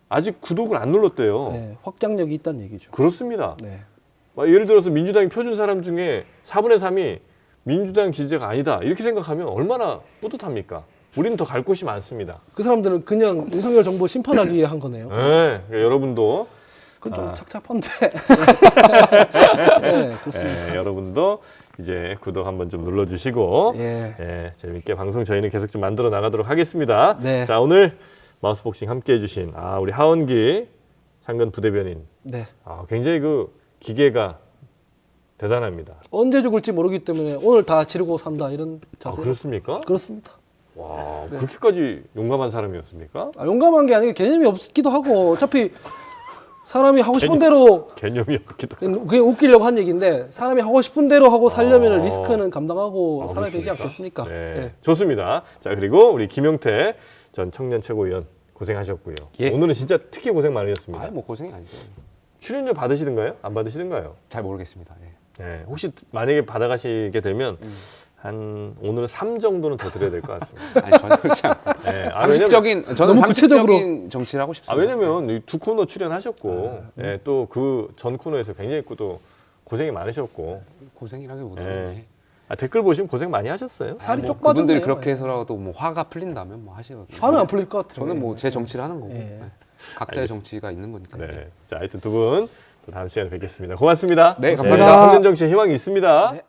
아직 구독을 안 눌렀대요. 네, 확장력이 있다는 얘기죠. 그렇습니다. 네. 예를 들어서 민주당이 표준 사람 중에 4분의 3이 민주당 지지자가 아니다 이렇게 생각하면 얼마나 뿌듯합니까? 우리는 더 갈 곳이 많습니다. 그 사람들은 그냥 윤석열 정부 심판하기 위해 한 거네요. 네, 그러니까 여러분도 그건 좀 착잡한데. 네, 그렇습니다. 예, 여러분도 이제 구독 한번 좀 눌러주시고 예. 예, 재밌게 방송 저희는 계속 좀 만들어 나가도록 하겠습니다. 네. 자, 오늘 마우스복싱 함께 해주신 우리 하원기 상근 부대변인 네. 굉장히 그 기계가 대단합니다. 언제 죽을지 모르기 때문에 오늘 다 지르고 산다 이런 자세. 그렇습니까? 그렇습니다. 와, 네. 그렇게까지 용감한 사람이었습니까? 용감한 게 아니고 개념이 없기도 하고 어차피 사람이 하고 싶은 대로 개념이 없기도 하고. 그게 웃기려고 한 얘기인데 사람이 하고 싶은 대로 하고 살려면 아. 리스크는 감당하고 살아야 되지 그렇습니까? 않겠습니까? 네. 네. 좋습니다. 자, 그리고 우리 김용태 전 청년 최고위원 고생하셨고요. 예. 오늘은 진짜 특히 고생 많으셨습니다. 뭐 고생이 아니죠. 출연료 받으시는가요? 안 받으시는가요? 잘 모르겠습니다. 예. 네. 혹시 만약에 받아가시게 되면 한 오늘은 3 정도는 더 드려야 될 것 같습니다. 아니 전혀 그렇지 않고 네. 상식적인 저는 너무 구체적으로. 상식적인 정치를 하고 싶습니다. 왜냐면 이 두 코너 출연하셨고 또 그 전 코너에서 굉장히 또 고생이 많으셨고 고생이라기보다는 네. 댓글 보시면 고생 많이 하셨어요. 살이 쪽 그분들이 빠졌네요. 그렇게 해서라도 뭐 화가 풀린다면 뭐 하시거든요. 화는 안 풀릴 것 같아요. 저는 뭐 제 정치를 하는 거고 예. 네. 각자의 정치가 있는 거니까. 네. 자, 하여튼 두 분 또 다음 시간에 뵙겠습니다. 고맙습니다. 네, 감사합니다. 청년 정치에 희망이 있습니다. 네.